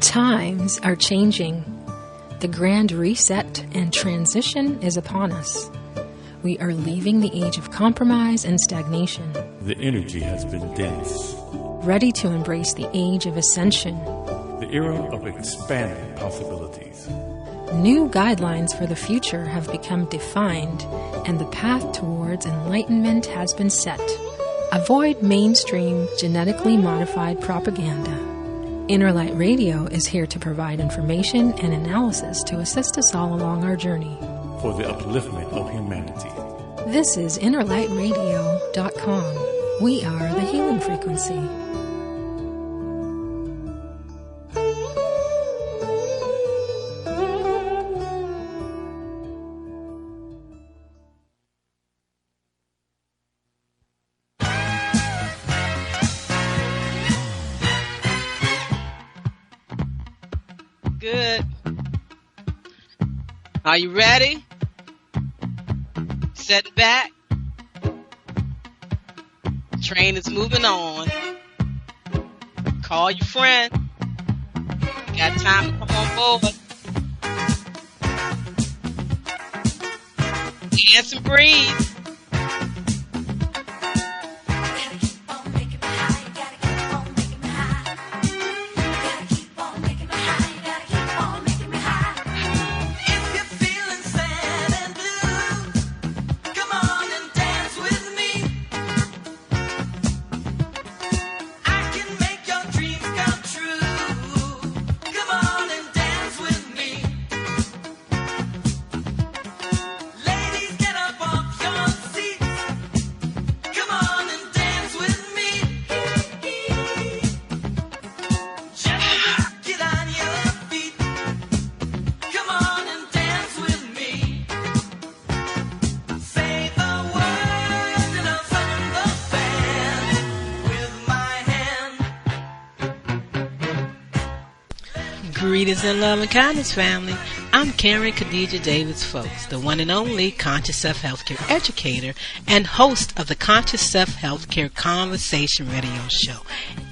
Times are changing. The grand reset and transition is upon us. We are leaving the age of compromise and stagnation. The energy has been dense. Ready to embrace the age of ascension. The era of expanded possibilities. New guidelines for the future have become defined, and the path towards enlightenment has been set. Avoid mainstream, genetically modified propaganda. Inner Light Radio is here to provide information and analysis to assist us all along our journey. For the upliftment of humanity. This is InnerLightRadio.com. We are the healing frequency. Good. Are you ready? Set back. Train is moving on. Call your friend. Got time to come on board. Dance and breathe. Greetings and love and kindness, family. I'm Karen Khadijah Davis-Foulks, the one and only Conscious Self Healthcare educator and host of the Conscious Self Healthcare Conversation radio show.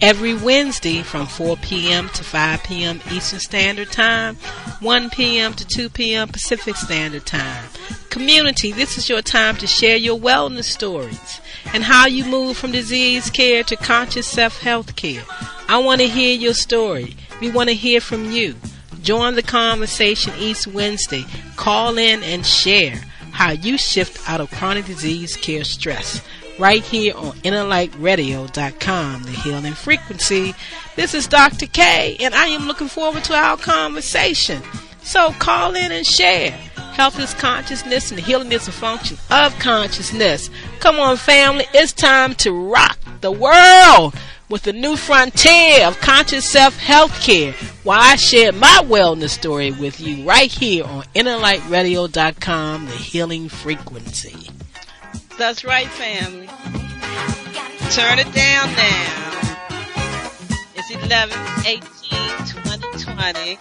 Every Wednesday from 4 p.m. to 5 p.m. Eastern Standard Time, 1 p.m. to 2 p.m. Pacific Standard Time. Community, this is your time to share your wellness stories and how you move from disease care to conscious self-health care. I want to hear your story. We want to hear from you. Join the conversation each Wednesday. Call in and share how you shift out of chronic disease care stress. Right here on InnerLightRadio.com, the healing frequency. This is Dr. K, and I am looking forward to our conversation. So call in and share. Health is consciousness, and healing is a function of consciousness. Come on, family. It's time to rock the world with the new frontier of conscious self-health care, while I share my wellness story with you right here on InnerLightRadio.com, the healing frequency. That's right, family. Turn it down now. It's 11/18/2020,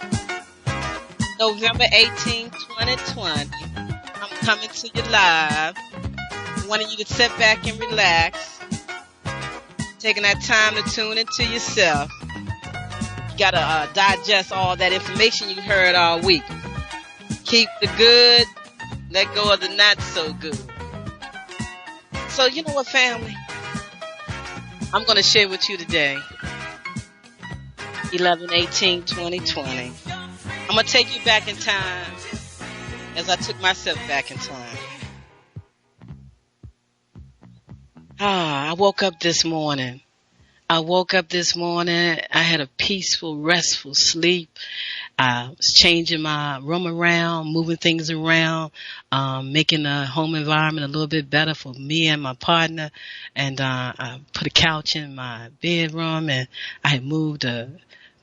November 18, 2020. I'm coming to you live. I wanted you to sit back and relax. Taking that time to tune into yourself. You gotta digest all that information you heard all week. Keep the good, let go of the not so good. So you know what, family? I'm gonna share with you today, 11/18/2020. I'm gonna take you back in time as I took myself back in time. I woke up this morning. I had a peaceful, restful sleep. I was changing my room around, moving things around, making the home environment a little bit better for me and my partner. And I put a couch in my bedroom, and I had moved the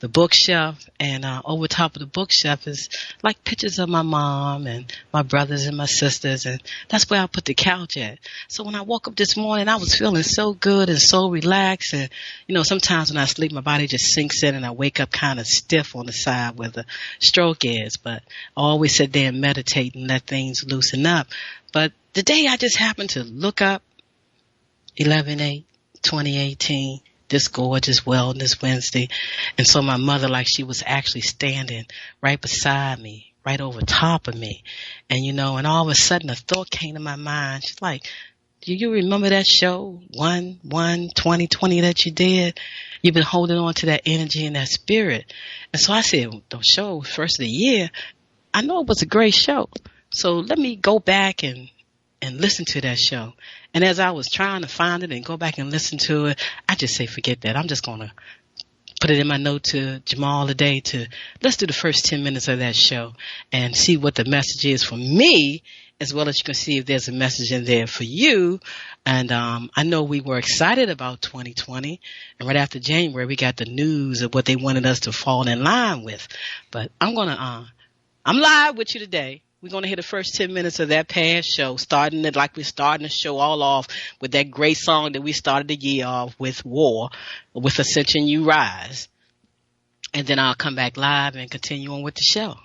bookshelf, and over top of the bookshelf is like pictures of my mom and my brothers and my sisters, and that's where I put the couch at. So when I woke up this morning, I was feeling so good and so relaxed, and sometimes when I sleep, my body just sinks in and I wake up kind of stiff on the side where the stroke is, but I always sit there and meditate and let things loosen up. But today I just happened to look up 11/8/2018, this gorgeous Wellness Wednesday. And so my mother, like she was actually standing right beside me, right over top of me. And, and all of a sudden a thought came to my mind. She's like, do you remember that show, 1/1/2020 that you did? You've been holding on to that energy and that spirit. And so I said, the show, first of the year, I know it was a great show. So let me go back and listen to that show. And as I was trying to find it and go back and listen to it, I just say, forget that. I'm just going to put it in my note to Jamal today let's do the first 10 minutes of that show and see what the message is for me, as well as you can see if there's a message in there for you. And I know we were excited about 2020. And right after January, we got the news of what they wanted us to fall in line with. But I'm live with you today. We're going to hear the first 10 minutes of that past show, starting it like we're starting the show all off with that great song that we started the year off with, War, with Ascension You Rise. And then I'll come back live and continue on with the show.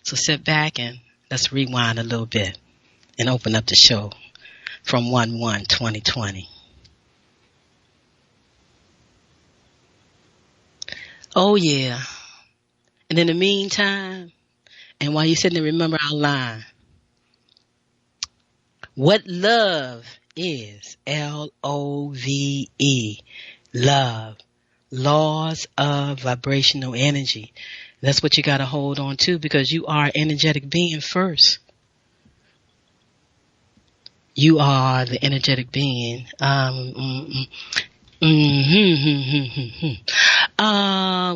So sit back and let's rewind a little bit and open up the show from 1/1/2020. Oh, yeah. And in the meantime, and while you're sitting there, remember our line. What love is, LOVE, love, laws of vibrational energy. That's what you got to hold on to, because you are an energetic being first. You are the energetic being.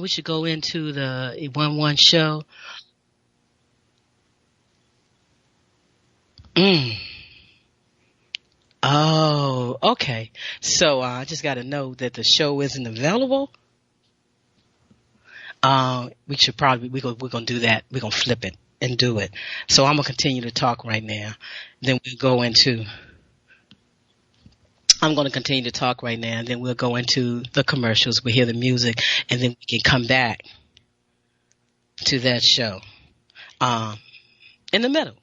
We should go into the 1/1 show. Oh, okay. So I just got to know that the show isn't available. We should probably we're gonna do that. We're gonna flip it and do it. So I'm gonna continue to talk right now. Then we'll go into. I'm gonna continue to talk right now, and then we'll go into the commercials. We'll hear the music, and then we can come back to that show in the middle,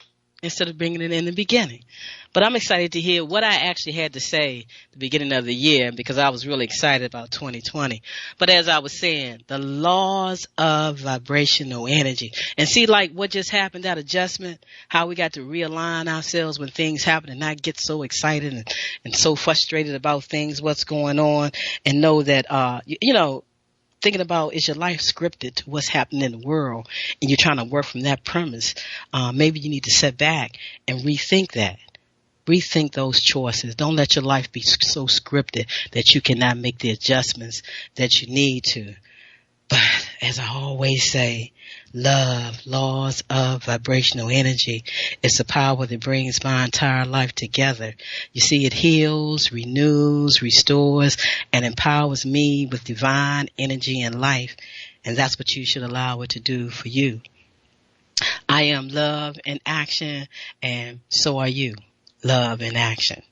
instead of bringing it in the beginning. But I'm excited to hear what I actually had to say at the beginning of the year, because I was really excited about 2020. But as I was saying, the laws of vibrational energy. And see, like what just happened, that adjustment, how we got to realign ourselves when things happen and not get so excited and so frustrated about things, what's going on, and know that, thinking about, is your life scripted to what's happening in the world, and you're trying to work from that premise. Maybe you need to sit back and rethink that. Rethink those choices. Don't let your life be so scripted that you cannot make the adjustments that you need to. But as I always say, love, laws of vibrational energy, is the power that brings my entire life together. You see, it heals, renews, restores, and empowers me with divine energy and life. And that's what you should allow it to do for you. I am love in action, and so are you. Love in action.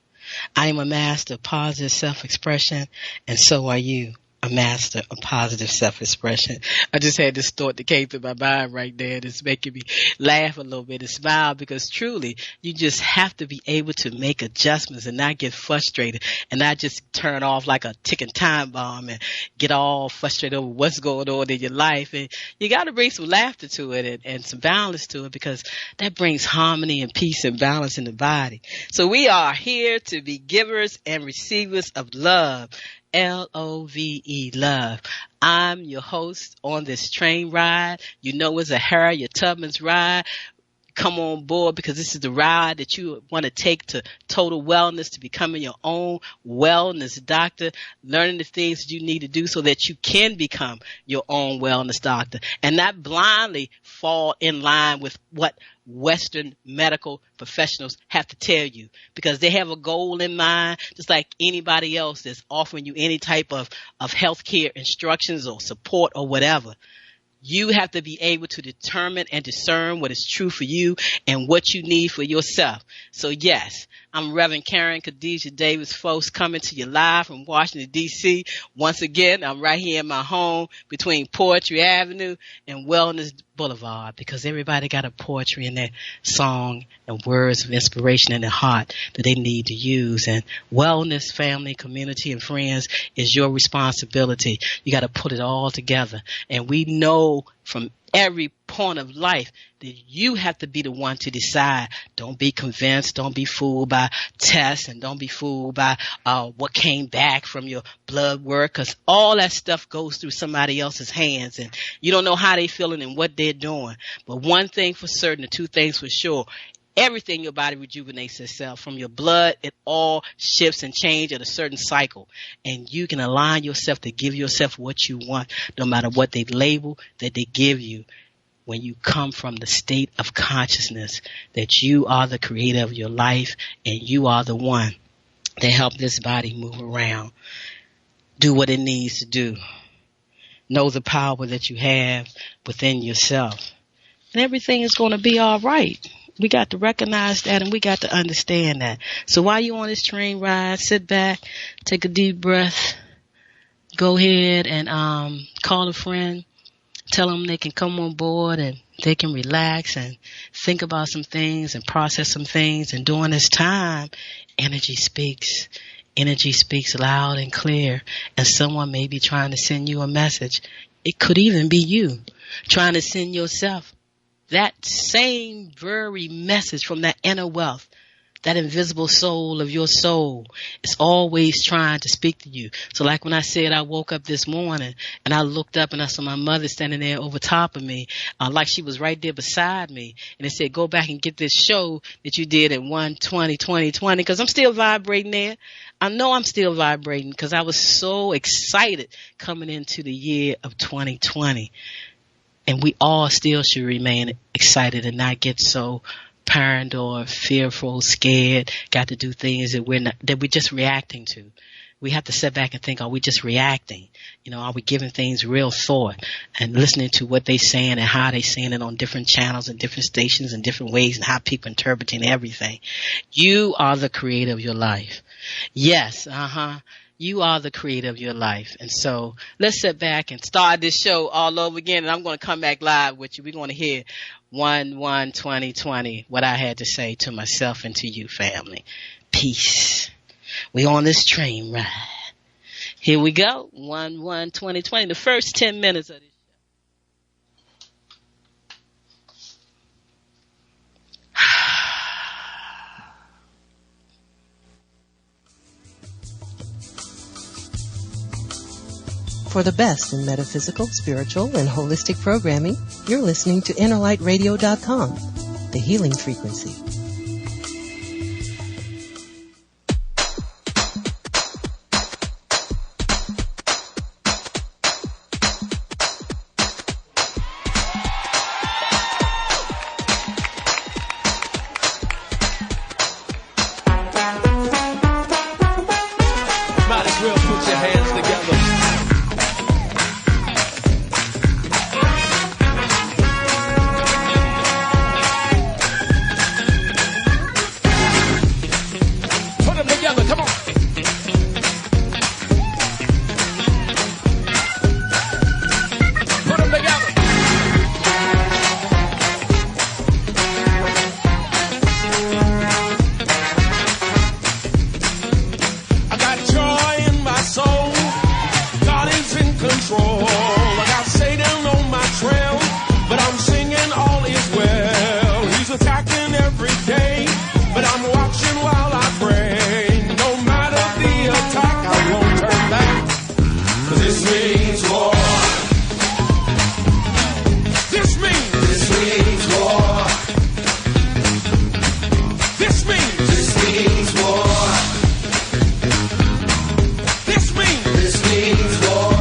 I am a master of positive self-expression, and so are you. A master of positive self-expression. I just had this thought that came through my mind right there that's making me laugh a little bit and smile, because truly you just have to be able to make adjustments and not get frustrated and not just turn off like a ticking time bomb and get all frustrated over what's going on in your life. And you got to bring some laughter to it and some balance to it, because that brings harmony and peace and balance in the body. So we are here to be givers and receivers of love. LOVE, love. I'm your host on this train ride. You know it's a Harriet Tubman's ride. Come on board, because this is the ride that you want to take to total wellness, to becoming your own wellness doctor, learning the things that you need to do so that you can become your own wellness doctor and not blindly fall in line with what Western medical professionals have to tell you, because they have a goal in mind, just like anybody else that's offering you any type of healthcare instructions or support or whatever. You have to be able to determine and discern what is true for you and what you need for yourself. So yes, I'm Reverend Karen Khadijah Davis-Foulks coming to you live from Washington, D.C. Once again, I'm right here in my home between Poetry Avenue and Wellness Boulevard, because everybody got a poetry in their song and words of inspiration in their heart that they need to use. And wellness, family, community, and friends is your responsibility. You got to put it all together. And we know from every point of life that you have to be the one to decide. Don't be convinced. Don't be fooled by tests, and don't be fooled by what came back from your blood work, because all that stuff goes through somebody else's hands, and you don't know how they feeling and what they're doing. But one thing for certain, the two things for sure, everything in your body rejuvenates itself. From your blood, it all shifts and changes at a certain cycle. And you can align yourself to give yourself what you want, no matter what they label that they give you. When you come from the state of consciousness that you are the creator of your life and you are the one that help this body move around, do what it needs to do. Know the power that you have within yourself. And everything is going to be all right. We got to recognize that, and we got to understand that. So while you're on this train ride, sit back, take a deep breath, go ahead and call a friend, tell them they can come on board and they can relax and think about some things and process some things. And during this time, energy speaks. Energy speaks loud and clear, and someone may be trying to send you a message. It could even be you trying to send yourself that same very message from that inner wealth. That invisible soul of your soul is always trying to speak to you. So like when I said I woke up this morning and I looked up and I saw my mother standing there over top of me, like she was right there beside me. And it said, go back and get this show that you did in 1/20/2020, because I'm still vibrating there. I know I'm still vibrating because I was so excited coming into the year of 2020. And we all still should remain excited and not get so paranoid, fearful, scared, got to do things that we're just reacting to. We have to sit back and think, are we just reacting? You know, are we giving things real thought and listening to what they're saying and how they're saying it on different channels and different stations and different ways and how people interpreting everything? You are the creator of your life. Yes, you are the creator of your life. And so let's sit back and start this show all over again. And I'm going to come back live with you. We're going to hear 1/1/2020, what I had to say to myself and to you, family. Peace. We on this train ride. Here we go. 1/1/2020, the first 10 minutes of this show. For the best in metaphysical, spiritual, and holistic programming, you're listening to InnerlightRadio.com, the healing frequency. Might as well put your hands together. Come on. Put them together. I got joy in my soul. God is in control. I got Satan on my trail, but I'm singing all is well. He's attacking every day, but I'm watching while I pray. Attack, I won't turn back. This means war. This means war. This means war. This means war.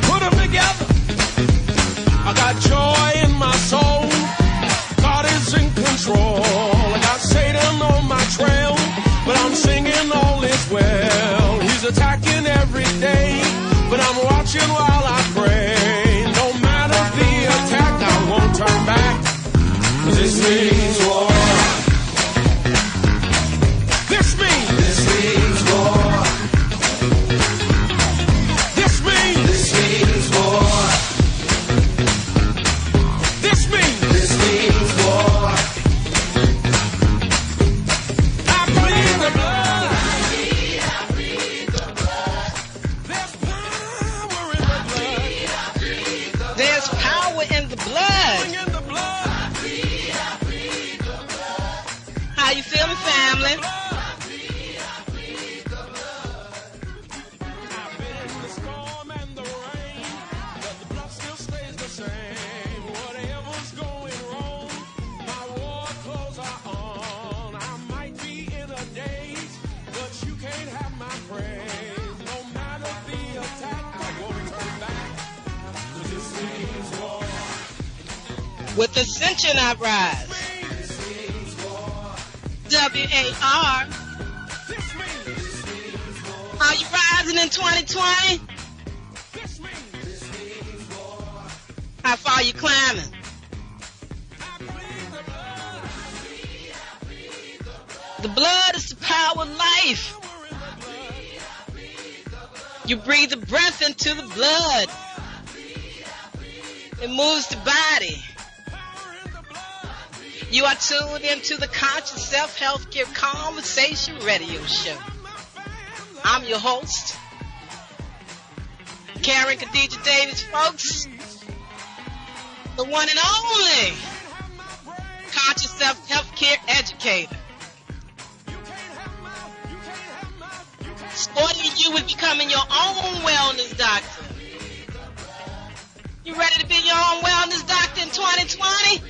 Put them together. I got joy in my soul. God is in control. I got Satan on my trail, but I'm singing all is well. He's attacking every day, but I'm watching while I pray. No matter the attack, I won't turn back. This means war. family. With Ascension I rise. W-A-R. Are you rising in 2020? How far are you climbing? The blood is the power of life. You breathe the breath into the blood. It moves the body. You are tuned into the Conscious Self Healthcare Conversation Radio Show. I'm your host, Karen Khadijah Davis-Foulks, the one and only Conscious Self Healthcare Educator. Supporting you with becoming your own wellness doctor. You ready to be your own wellness doctor in 2020?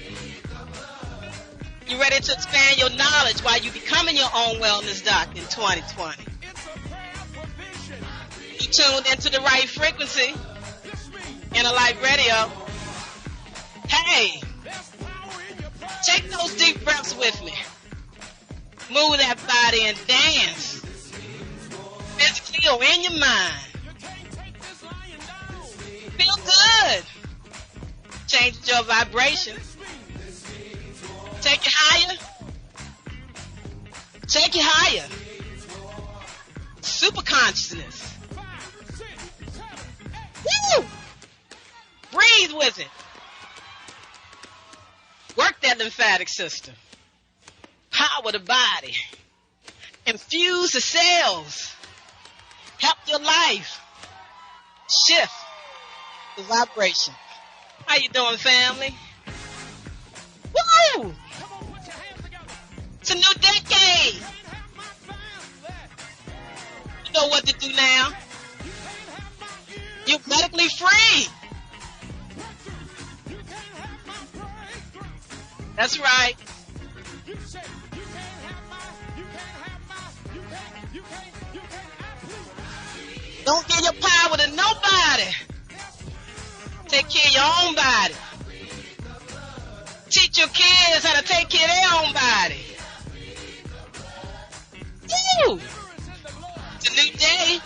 You ready to expand your knowledge while you becoming your own wellness doctor in 2020? You tuned into the right frequency, Inner Light Radio. Hey, take those deep breaths with me. Move that body and dance. Physically or in your mind. Feel good. Change your vibration. Take it higher. Take it higher. Super consciousness. Woo! Breathe with it. Work that lymphatic system. Power the body. Infuse the cells. Help your life. Shift the vibration. How you doing, family? Woo! It's a new decade. You know what to do now. You're medically free. That's right. Don't give your power to nobody. Take care of your own body. Teach your kids how to take care of their own body. Woo! It's a new day.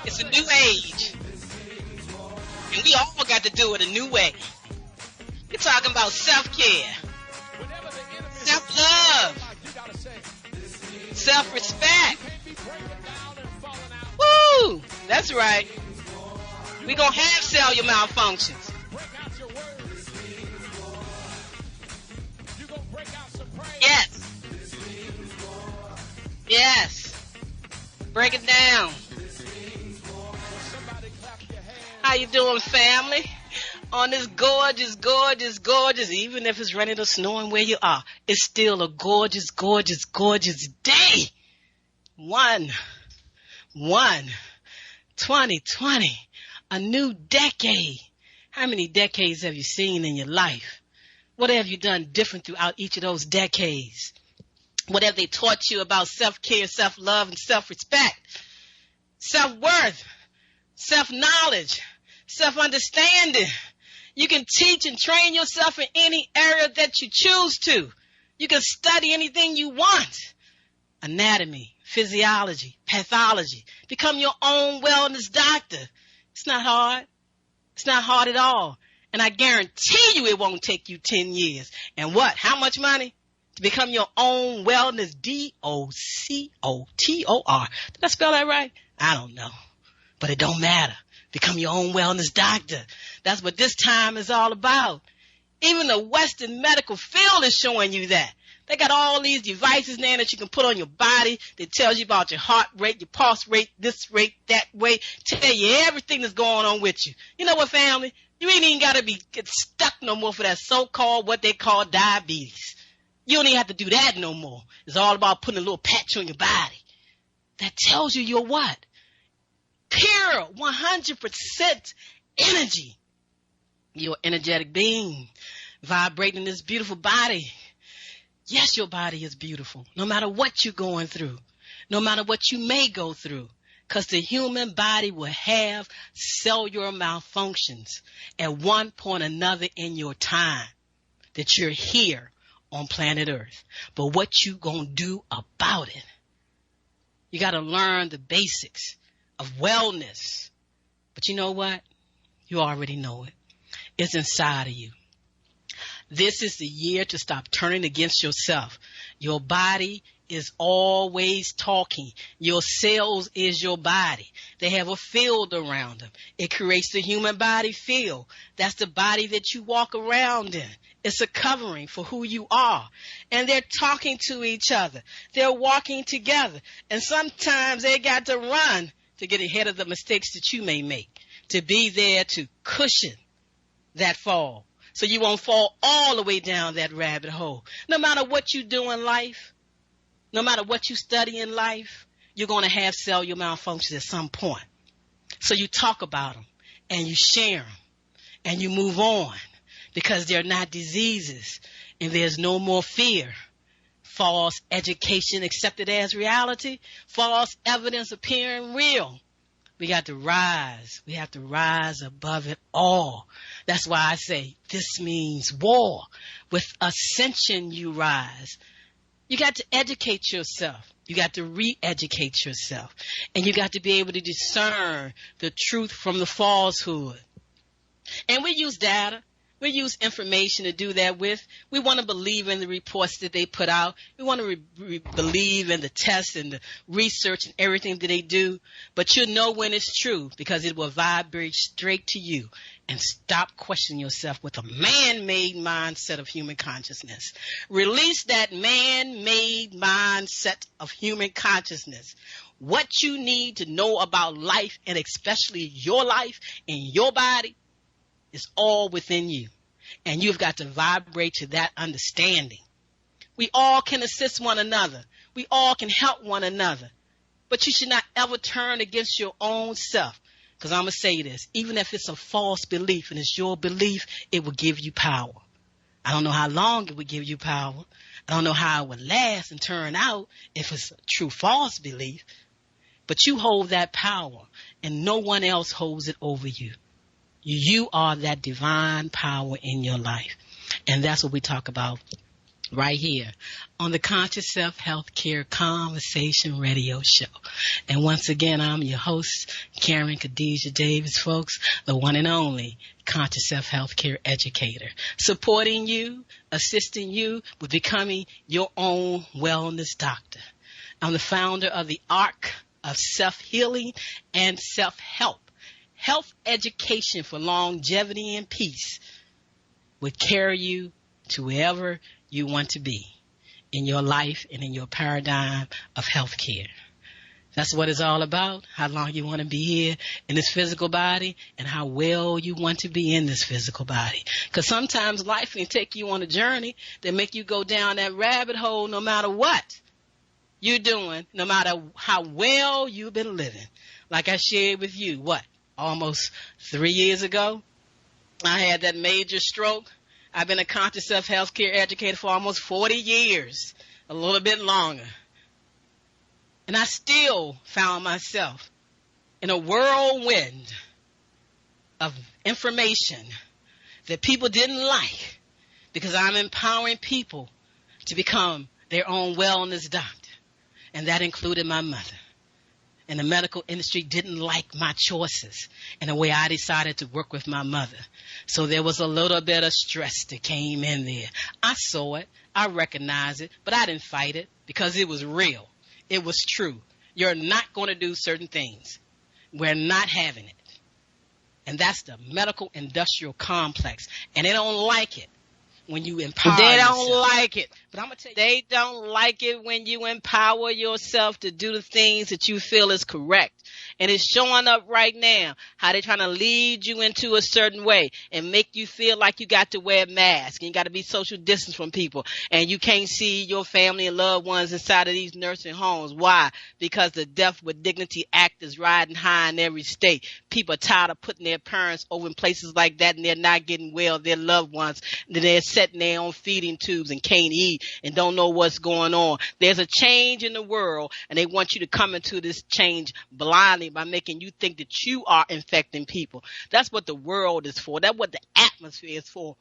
It's a new age. And we all got to do it a new way. We're talking about self-care, self-love, self-respect. Woo! That's right. We're going to have cellular malfunctions. Yes. Yes. Break it down. How you doing, family? On this gorgeous, gorgeous, gorgeous, even if it's raining or snowing where you are, it's still a gorgeous, gorgeous, gorgeous day. 2020, a new decade. How many decades have you seen in your life? What have you done different throughout each of those decades? What have they taught you about self-care, self-love, and self-respect? Self-worth, self-knowledge, self-understanding. You can teach and train yourself in any area that you choose to. You can study anything you want. Anatomy, physiology, pathology. Become your own wellness doctor. It's not hard. It's not hard at all. And I guarantee you it won't take you 10 years. And what? How much money? To become your own wellness, D-O-C-O-T-O-R. Did I spell that right? I don't know. But it don't matter. Become your own wellness doctor. That's what this time is all about. Even the Western medical field is showing you that. They got all these devices now that you can put on your body that tells you about your heart rate, your pulse rate, this rate, that way, tell you everything that's going on with you. You know what, family? You ain't even got to get stuck no more for that so-called, what they call diabetes. You don't even have to do that no more. It's all about putting a little patch on your body. That tells you you're what? Pure, 100% energy. You're an energetic being vibrating in this beautiful body. Yes, your body is beautiful, no matter what you're going through, no matter what you may go through, because the human body will have cellular malfunctions at one point or another in your time that you're here on planet Earth. But what you gonna do about it? You got to learn the basics of wellness. But you know what? You already know it. It's inside of you. This is the year to stop turning against yourself. Your body is always talking. Your cells is your body. They have a field around them. It creates the human body field. That's the body that you walk around in. It's a covering for who you are. And they're talking to each other. They're walking together. And sometimes they got to run to get ahead of the mistakes that you may make, to be there to cushion that fall. So you won't fall all the way down that rabbit hole. No matter what you do in life, no matter what you study in life, you're going to have cellular malfunctions at some point. So you talk about them and you share them and you move on because they're not diseases and there's no more fear. False education accepted as reality, false evidence appearing real. We got to rise. We have to rise above it all. That's why I say this means war. With ascension, you rise. You got to educate yourself. You got to re-educate yourself. And you got to be able to discern the truth from the falsehood. And we use data. We use information to do that with. We want to believe in the reports that they put out. We want to believe in the tests and the research and everything that they do. But you'll know when it's true because it will vibrate straight to you. And stop questioning yourself with a man-made mindset of human consciousness. Release that man-made mindset of human consciousness. What you need to know about life, and especially your life and your body, is all within you. And you've got to vibrate to that understanding. We all can assist one another. We all can help one another. But you should not ever turn against your own self. Because I'm going to say this, even if it's a false belief and it's your belief, it will give you power. I don't know how long it would give you power. I don't know how it would last and turn out if it's a true false belief. But you hold that power and no one else holds it over you. You are that divine power in your life. And that's what we talk about right here on the Conscious Self Healthcare Conversation Radio Show. And once again, I'm your host, Karen Khadijah Davis-Foulks, the one and only Conscious Self Healthcare Educator, supporting you, assisting you with becoming your own wellness doctor. I'm the founder of the Arc of Self-Healing and Self-Help. Health education for longevity and peace will carry you to wherever you want to be in your life and in your paradigm of healthcare. That's what it's all about, how long you want to be here in this physical body and how well you want to be in this physical body. Because sometimes life can take you on a journey that make you go down that rabbit hole no matter what you're doing, no matter how well you've been living. Like I shared with you, almost 3 years ago, I had that major stroke. I've been a conscious self-healthcare educator for almost 40 years, a little bit longer. And I still found myself in a whirlwind of information that people didn't like because I'm empowering people to become their own wellness doctor. And that included my mother. And the medical industry didn't like my choices and the way I decided to work with my mother. So there was a little bit of stress that came in there. I saw it. I recognized it. But I didn't fight it because it was real. It was true. You're not going to do certain things. We're not having it. And that's the medical industrial complex. And they don't like it when you empower They yourself. don't like it. But I'm going to tell you, They don't like it when you empower yourself to do the things that you feel is correct. And it's showing up right now how they're trying to lead you into a certain way and make you feel like you got to wear a mask and you got to be social distance from people and you can't see your family and loved ones inside of these nursing homes. Why? Because the Death with Dignity Act is riding high in every state. People are tired of putting their parents over in places like that and they're not getting well, their loved ones. They're sitting there on feeding tubes and can't eat and don't know what's going on. There's a change in the world and they want you to come into this change blindly by making you think that you are infecting people. That's what the world is for. That's what the atmosphere is for.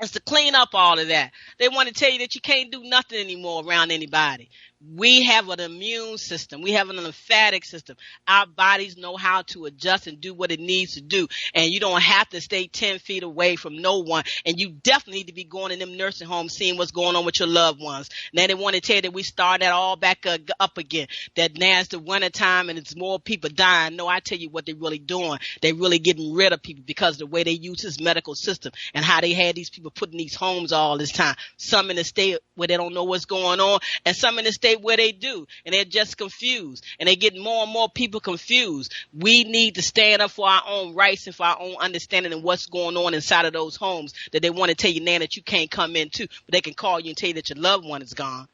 It's to clean up all of that. They want to tell you that you can't do nothing anymore around anybody. We have an immune system. We have an lymphatic system. Our bodies know how to adjust and do what it needs to do. And you don't have to stay 10 feet away from no one. And you definitely need to be going in them nursing homes, seeing what's going on with your loved ones. Now they want to tell you that we start that all back up again. That now it's the winter time and it's more people dying. No, I tell you what they're really doing. They're really getting rid of people because of the way they use this medical system and how they had these people put in these homes all this time. Some in the state where they don't know what's going on and some in the state where they do, and they're just confused, and they get more and more people confused. We need to stand up for our own rights and for our own understanding of what's going on inside of those homes that they want to tell you now that you can't come into, but they can call you and tell you that your loved one is gone.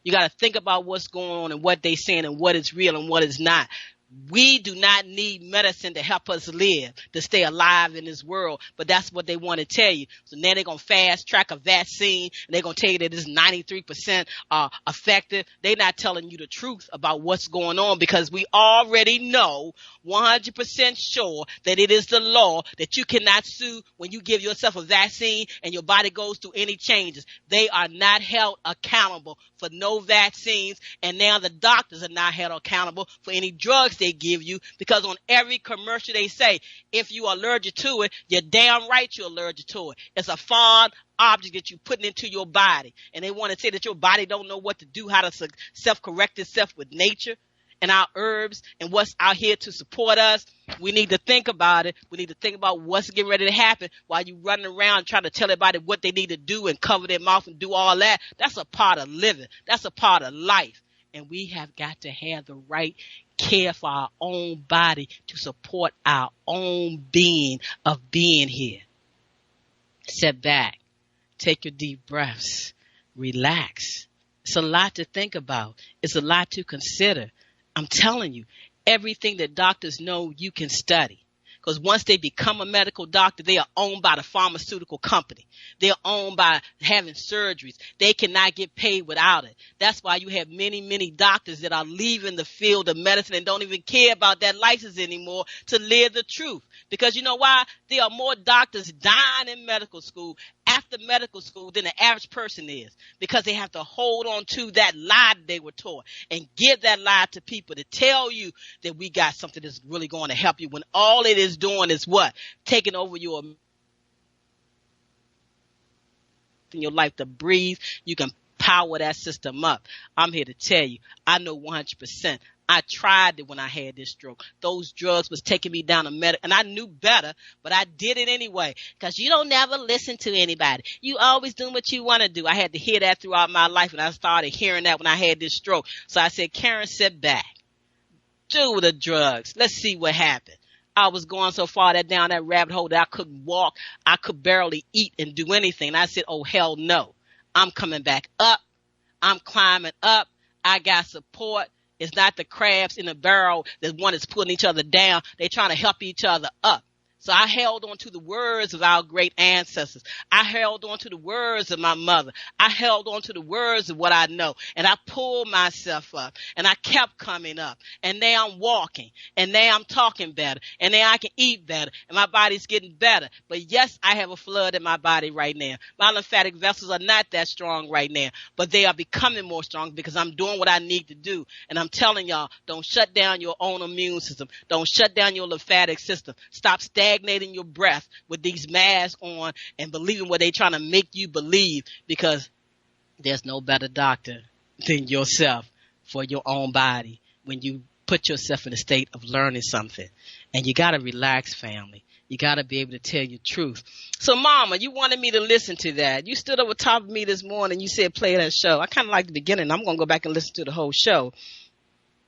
You got to think about what's going on and what they're saying and what is real and what is not. We do not need medicine to help us live, to stay alive in this world, but that's what they want to tell you. So now they're going to fast track a vaccine and they're going to tell you that it's 93% effective. They're not telling you the truth about what's going on because we already know 100% sure that it is the law that you cannot sue when you give yourself a vaccine and your body goes through any changes. They are not held accountable for no vaccines, and now the doctors are not held accountable for any drugs they give you because on every commercial they say, if you are allergic to it, you're damn right you're allergic to it. It's a foreign object that you're putting into your body, and they want to say that your body don't know what to do, how to self-correct itself with nature and our herbs and what's out here to support us. We need to think about it. We need to think about what's getting ready to happen while you running around trying to tell everybody what they need to do and cover their mouth and do all that. That's a part of living. That's a part of life. And we have got to have the right care for our own body to support our own being of being here. Sit back. Take your deep breaths. Relax. It's a lot to think about. It's a lot to consider. I'm telling you, everything that doctors know you can study. Because once they become a medical doctor, they are owned by the pharmaceutical company. They're owned by having surgeries. They cannot get paid without it. That's why you have many, many doctors that are leaving the field of medicine and don't even care about that license anymore to live the truth. Because you know why? There are more doctors dying in medical school, after medical school, than the average person is. Because they have to hold on to that lie that they were taught and give that lie to people to tell you that we got something that's really going to help you when all it is doing is what? Taking over your in your life to breathe. You can power that system up. I'm here to tell you, I know 100%. I tried it when I had this stroke. Those drugs was taking me down and I knew better, but I did it anyway. Because you don't never listen to anybody. You always doing what you want to do. I had to hear that throughout my life, and I started hearing that when I had this stroke. So I said, Karen, sit back. Do the drugs. Let's see what happened. I was going so far down that rabbit hole that I couldn't walk. I could barely eat and do anything. And I said, oh, hell no. I'm coming back up. I'm climbing up. I got support. It's not the crabs in the barrel that one is pulling each other down. They're trying to help each other up. So I held on to the words of our great ancestors. I held on to the words of my mother. I held on to the words of what I know. And I pulled myself up. And I kept coming up. And now I'm walking. And now I'm talking better. And now I can eat better. And my body's getting better. But yes, I have a flood in my body right now. My lymphatic vessels are not that strong right now. But they are becoming more strong because I'm doing what I need to do. And I'm telling y'all, don't shut down your own immune system. Don't shut down your lymphatic system. Stop stagnating your breath with these masks on and believing what they're trying to make you believe, because there's no better doctor than yourself for your own body when you put yourself in a state of learning something. And you got to relax, family. You got to be able to tell your truth. So, Mama, you wanted me to listen to that. You stood over top of me this morning. You said play that show. I kind of like the beginning. I'm going to go back and listen to the whole show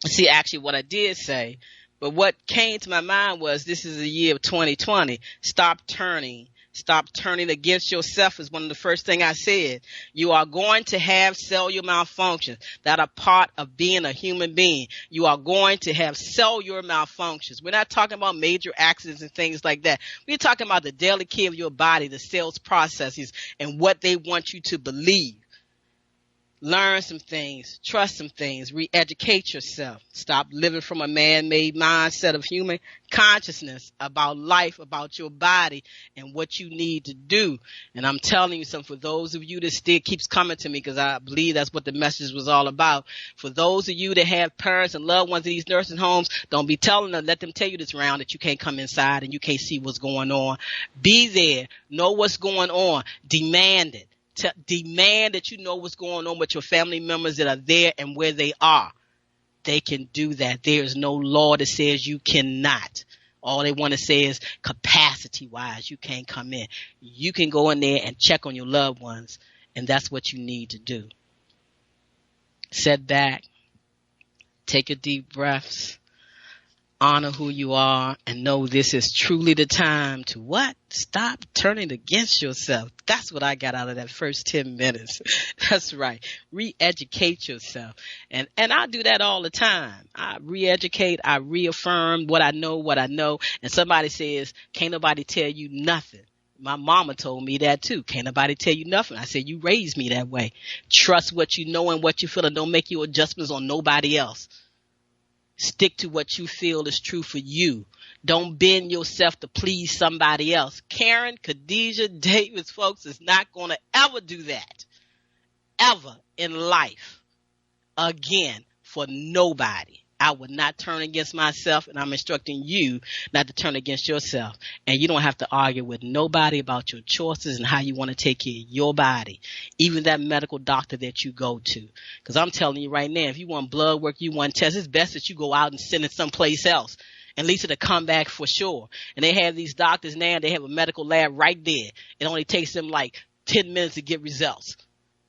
and see actually what I did say. But what came to my mind was this is the year of 2020. Stop turning. Stop turning against yourself is one of the first things I said. You are going to have cellular malfunctions that are part of being a human being. You are going to have cellular malfunctions. We're not talking about major accidents and things like that. We're talking about the daily care of your body, the cells processes, and what they want you to believe. Learn some things, trust some things, re-educate yourself. Stop living from a man-made mindset of human consciousness about life, about your body, and what you need to do. And I'm telling you something, for those of you that still keeps coming to me, because I believe that's what the message was all about. For those of you that have parents and loved ones in these nursing homes, don't be telling them, let them tell you this round that you can't come inside and you can't see what's going on. Be there, know what's going on, demand it. To demand that you know what's going on with your family members that are there and where they are. They can do that. There is no law that says you cannot. All they want to say is capacity-wise, you can't come in. You can go in there and check on your loved ones, and that's what you need to do. Sit back, take your deep breaths, honor who you are, and know this is truly the time to what? Stop turning against yourself. That's what I got out of that first 10 minutes. That's right. Re-educate yourself. And I do that all the time. I re-educate. I reaffirm what I know. And somebody says, can't nobody tell you nothing. My mama told me that too. Can't nobody tell you nothing. I said, you raised me that way. Trust what you know and what you feel, and don't make your adjustments on nobody else. Stick to what you feel is true for you. Don't bend yourself to please somebody else. Karen, Khadijah, Davis-Foulks is not going to ever do that. Ever in life. Again, for nobody. I would not turn against myself, and I'm instructing you not to turn against yourself. And you don't have to argue with nobody about your choices and how you want to take care of your body, even that medical doctor that you go to. Because I'm telling you right now, if you want blood work, you want tests, it's best that you go out and send it someplace else. At least it'll come back for sure. And they have these doctors now, they have a medical lab right there. It only takes them like 10 minutes to get results.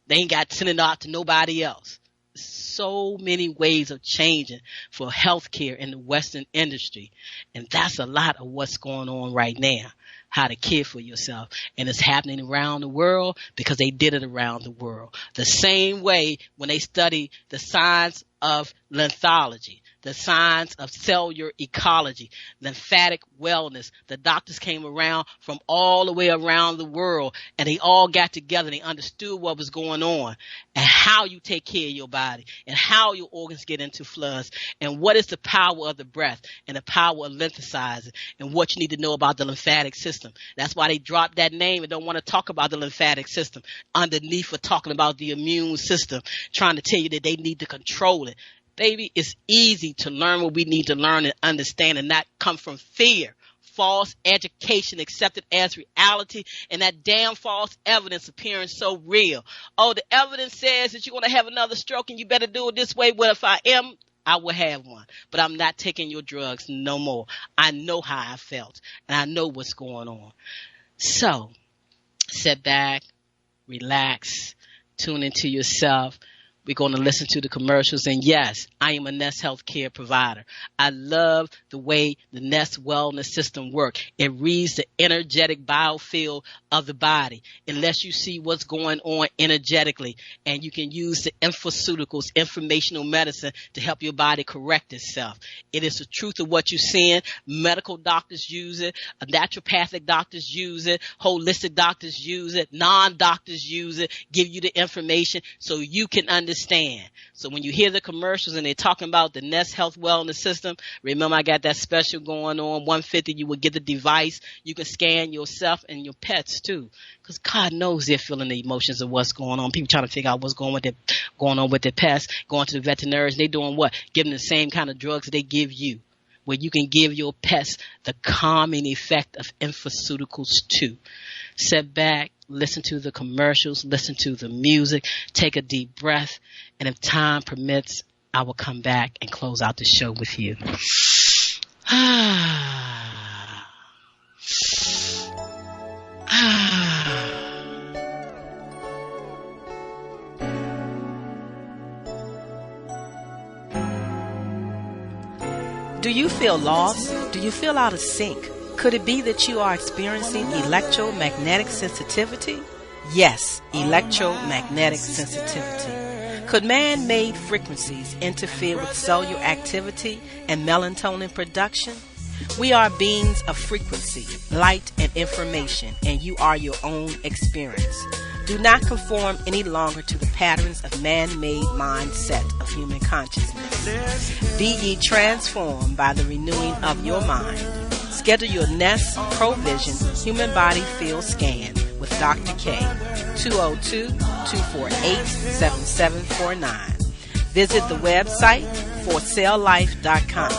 They ain't got to send it out to nobody else. So many ways of changing for healthcare in the Western industry. And that's a lot of what's going on right now. How to care for yourself. And it's happening around the world because they did it around the world. The same way when they study the science of lymphology, the science of cellular ecology, lymphatic wellness. The doctors came around from all the way around the world, and they all got together and they understood what was going on and how you take care of your body and how your organs get into floods and what is the power of the breath and the power of lymphocyzing and what you need to know about the lymphatic system. That's why they dropped that name and don't want to talk about the lymphatic system underneath for talking about the immune system, trying to tell you that they need to control it. Baby, it's easy to learn what we need to learn and understand and not come from fear. False education accepted as reality and that damn false evidence appearing so real. Oh, the evidence says that you're going to have another stroke and you better do it this way. Well, if I am, I will have one. But I'm not taking your drugs no more. I know how I felt and I know what's going on. So, sit back, relax, tune into yourself. We're going to listen to the commercials. And yes, I am a Nest Healthcare provider. I love the way the Nest Wellness System works. It reads the energetic biofield of the body. It lets you see what's going on energetically. And you can use the infoceuticals, informational medicine, to help your body correct itself. It is the truth of what you're seeing. Medical doctors use it. Naturopathic doctors use it. Holistic doctors use it. Non-doctors use it. Give you the information so you can understand. So when you hear the commercials and they're talking about the Nest Health Wellness System, remember I got that special going on, $150. You will get the device. You can scan yourself and your pets too, because God knows they're feeling the emotions of what's going on. People trying to figure out what's going on with their pets, going to the veterinarians. They doing what? Giving the same kind of drugs they give you, where you can give your pets the calming effect of infoceuticals too. Sit back, listen to the commercials, listen to the music, take a deep breath, and if time permits, I will come back and close out the show with you. Do you feel lost? Do you feel out of sync? Could it be that you are experiencing electromagnetic sensitivity? Yes, electromagnetic sensitivity. Could man-made frequencies interfere with cellular activity and melatonin production? We are beings of frequency, light, and information, and you are your own experience. Do not conform any longer to the patterns of man-made mindset of human consciousness. Be ye transformed by the renewing of your mind. Schedule your Nest Provision Human Body Field Scan with Dr. K, 202-248-7749. Visit the website forcelllife.com,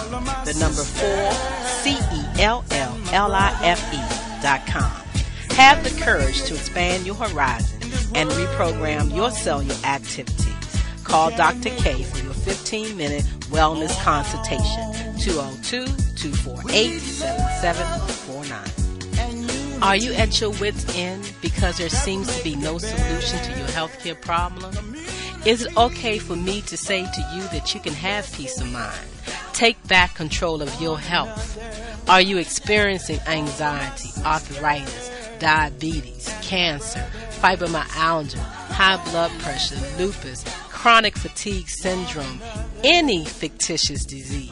the number 4CELLLIFE.com. Have the courage to expand your horizon and reprogram your cellular activities. Call Dr. K for your 15-minute wellness consultation, 202-248-7749. Are you at your wit's end because there seems to be no solution to your healthcare problem? Is it okay for me to say to you that you can have peace of mind? Take back control of your health. Are you experiencing anxiety, arthritis, diabetes, cancer, fibromyalgia, high blood pressure, lupus, chronic fatigue syndrome, any fictitious disease?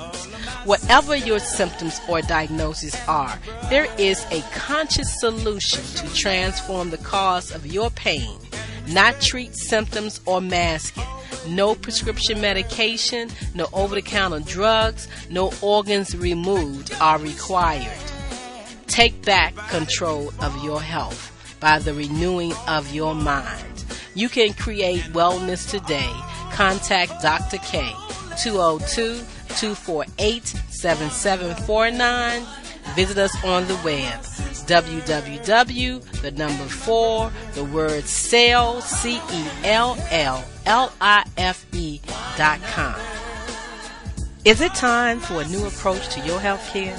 Whatever your symptoms or diagnoses are, there is a conscious solution to transform the cause of your pain, not treat symptoms or mask it. No prescription medication, no over-the-counter drugs, no organs removed are required. Take back control of your health by the renewing of your mind. You can create wellness today. Contact Dr. K, 202-248-7749. Visit us on the web, www.celllife.com. Is it time for a new approach to your health care?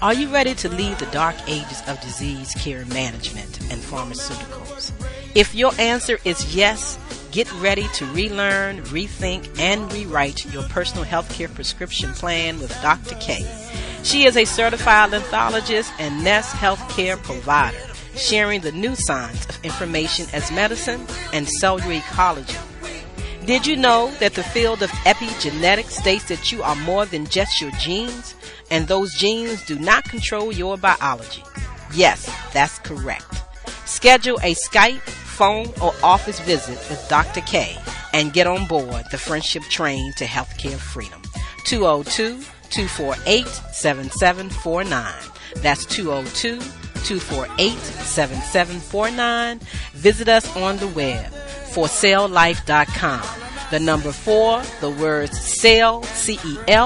Are you ready to leave the dark ages of disease care management and pharmaceuticals? If your answer is yes, get ready to relearn, rethink, and rewrite your personal healthcare prescription plan with Dr. K. She is a certified lymphologist and Nest healthcare provider, sharing the new science of information as medicine and cellular ecology. Did you know that the field of epigenetics states that you are more than just your genes, and those genes do not control your biology? Yes, that's correct. Schedule a Skype, phone, or office visit with Dr. K and get on board the friendship train to healthcare freedom. 202-248-7749. That's 202-248-7749. Visit us on the web, forcelllife.com. The number 4, the words cell, CELLLIFE.com.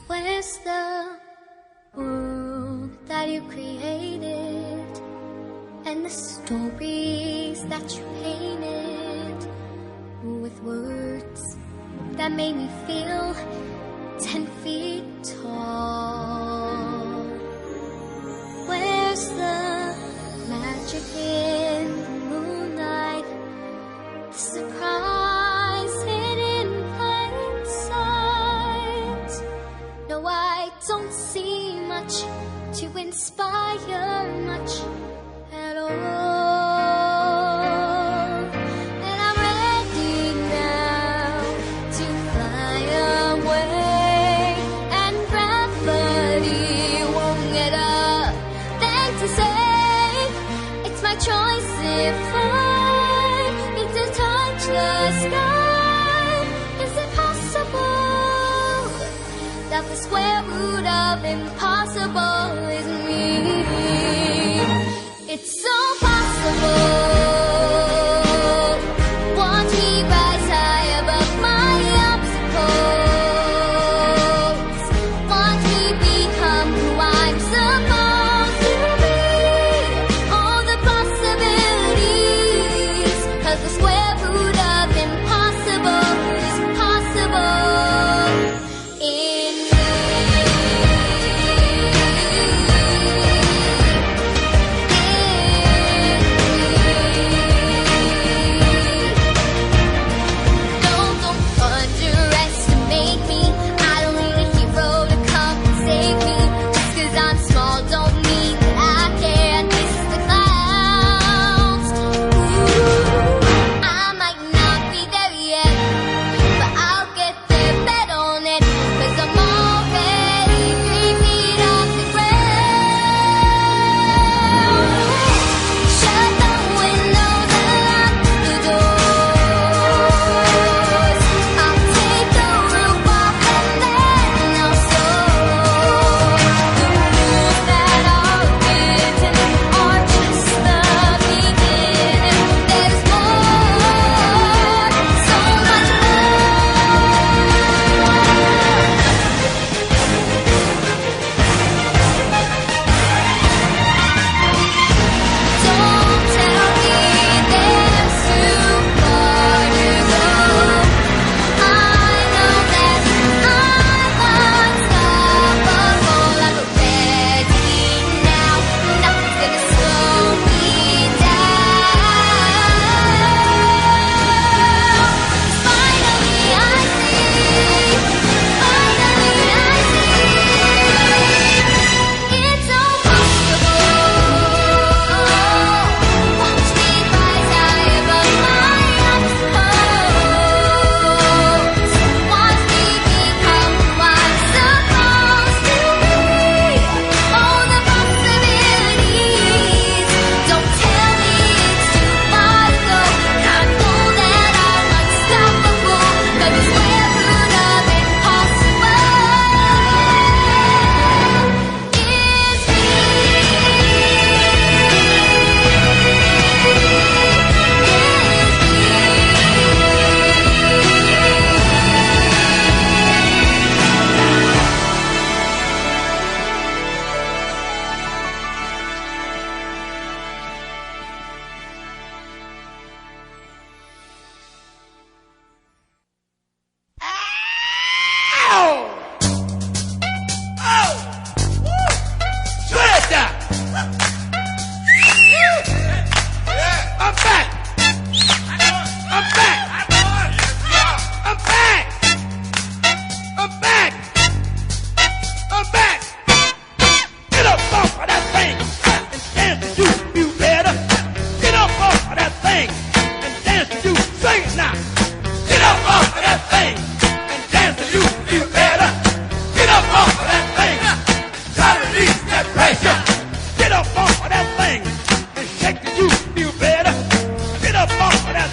Where's the world that you created and the stories that you painted with words that made me feel 10 feet tall? Where's the magic in the moonlight, the surprise hidden in plain sight? No, I don't see much to of impossible is me. It's so possible. Watch me rise high above my obstacles. Watch me become who I'm supposed to be. All the possibilities, 'cause the square root of impossible is possible in me. Don't underestimate me. I don't need a hero to come and save me. Just 'cause I'm small don't mean that I can't miss the clouds. Ooh, I might not be there yet, but I'll get there, bet on it. 'Cause I'm already 3 feet off the ground. Shut the windows and lock the doors. I'll take the roof off and then I'll soar. The rules that are written are just the beginning. There's more, so much Don't tell me there's too far to go. I know that I'm unstoppable. I'm ready now. Nothing's gonna slow me down. Finally I see. It's so possible. Watch me rise high above my obstacles. Watch me become who I'm supposed to be. All the possibilities. Don't tell me it's too far to go. I know that I'm unstoppable. 'Cause the square root of impossible is me. I'm back. I'm back. I'm back. I'm back. I'm back. Get up off of that thing and dance to you feel better. Get up off of that thing and dance to you. Sing it now. Get up off of that thing and dance to you feel better. Get up off of that thing. Try to release that pressure. Get up off of that thing and shake till you feel better. Get up off of that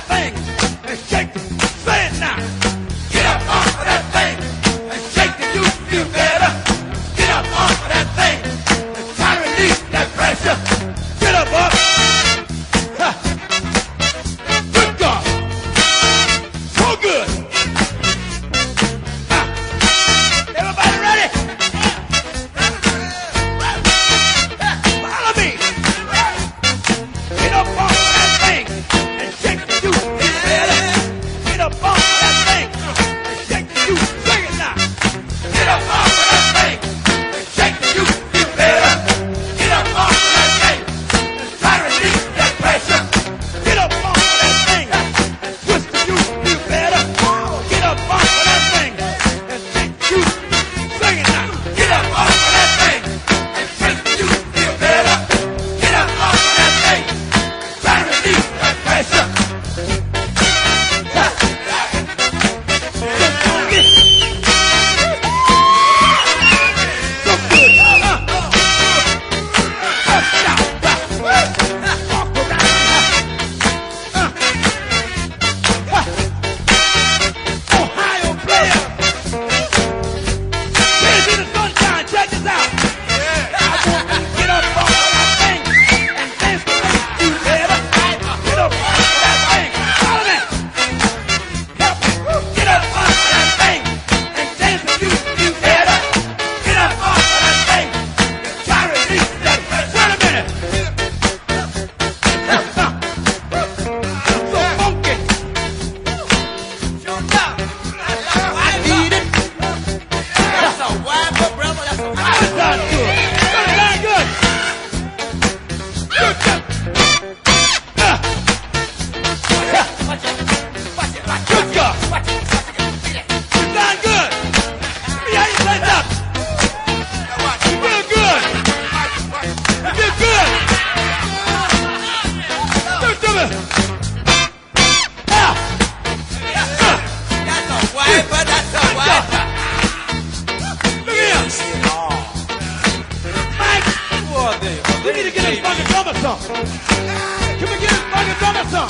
We need to get this fucking drummer some. Can we get this fucking drummer some?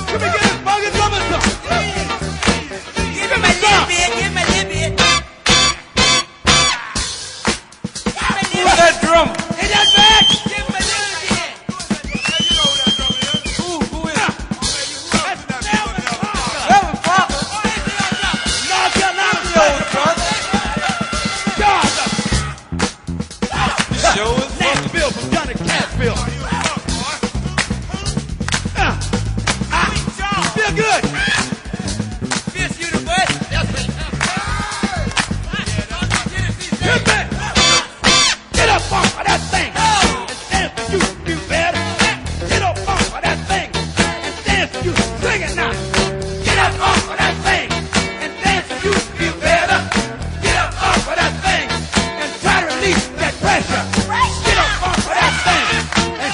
Can we get this fucking drummer some? Give me a little bit, give me a little bit. Who's that drum? Is that back? Give me a little bit. Who is it? That's Davis-Foulks. North Carolina, brother. Show is Nashville from Johnny Cashville. Feel good. Fist you the butt. Get back. Get up off of that thing and dance to you better. Get up off of that thing and dance to you. Sing it now. Get up off of that thing and dance to you better. Get up off of that thing and try to release that pressure. Get up off of that thing and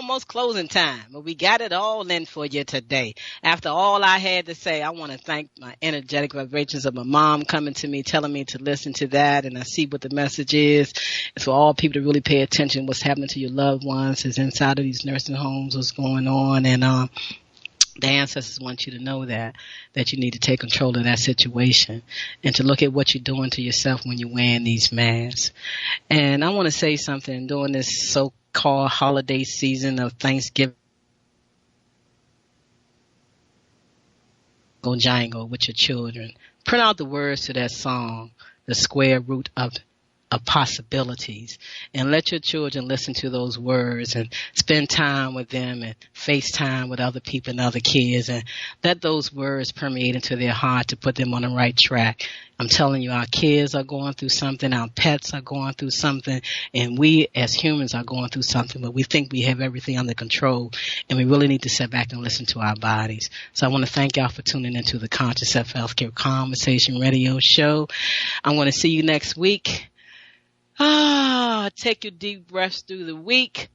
almost closing time, but we got it all in for you today. After all I had to say, I want to thank my energetic vibrations of my mom coming to me, telling me to listen to that, and I see what the message is. It's for all people to really pay attention what's happening to your loved ones, is inside of these nursing homes, what's going on, and the ancestors want you to know that you need to take control of that situation and to look at what you're doing to yourself when you're wearing these masks. And I want to say something during this so-called holiday season of Thanksgiving. Go jangle with your children. Print out the words to that song, the square root of possibilities, and let your children listen to those words and spend time with them and FaceTime with other people and other kids, and let those words permeate into their heart to put them on the right track. I'm telling you, our kids are going through something, our pets are going through something, and we as humans are going through something, but we think we have everything under control, and we really need to sit back and listen to our bodies. So I want to thank y'all for tuning into the Conscious Self Healthcare Conversation Radio Show. I'm going to see you next week. Take your deep breaths through the week.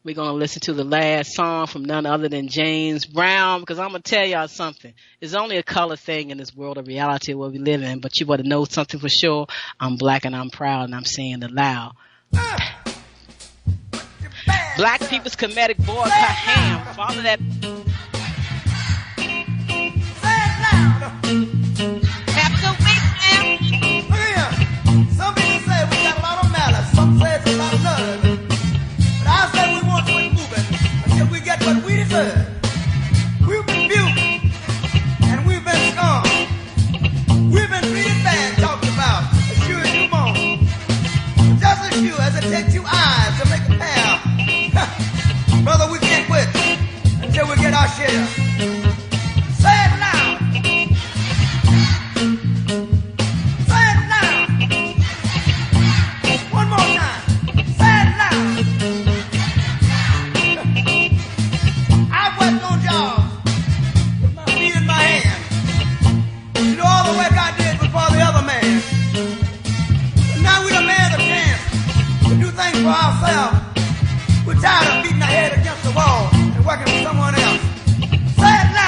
We're going to listen to the last song from none other than James Brown, because I'm going to tell y'all something. It's only a color thing in this world of reality where we live in, but you better know something for sure. I'm black and I'm proud, and I'm saying it loud. Black people's comedic boycott ham. Follow that. Have a good week, man. Look here. Some people say we got a lot of malice. Some say it's a lot of love. But I say we want to keep moving until we get what we deserve. We've been abused and we've been scorned. We've been treated bad, talked about as sure as you moan. Just as sure as it takes you eyes to make a pair. Brother, we can't quit until we get our share. Say it loud. Say it loud. One more time. Say it loud. I worked on jobs with my feet in my hand. You know all the work I did before the other man. And now we done made a chance to do things for ourselves. We're tired of beating our head against the wall and working for someone else. Say it loud.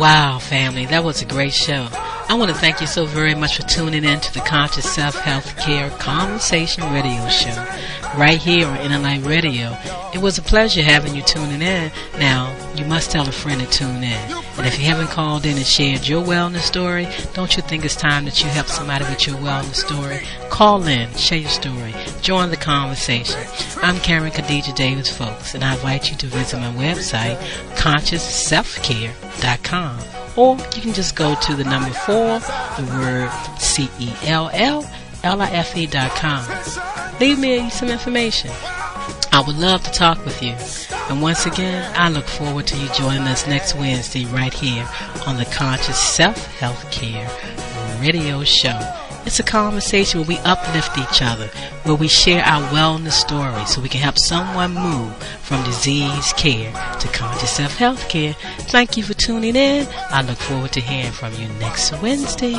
Wow, family, that was a great show. I want to thank you so very much for tuning in to the Conscious Self Healthcare Conversation Radio Show right here on Inner Radio. It was a pleasure having you tuning in. Now, you must tell a friend to tune in. And if you haven't called in and shared your wellness story, don't you think it's time that you help somebody with your wellness story? Call in, share your story, join the conversation. I'm Karen Khadijah Davis-Foulks, and I invite you to visit my website, ConsciousSelfCare.com. Or you can just go to the number 4, the word CELLLIFE.com. Leave me some information. I would love to talk with you. And once again, I look forward to you joining us next Wednesday right here on the Conscious Self Healthcare Radio Show. It's a conversation where we uplift each other, where we share our wellness stories so we can help someone move from disease care to conscious self-health care. Thank you for tuning in. I look forward to hearing from you next Wednesday.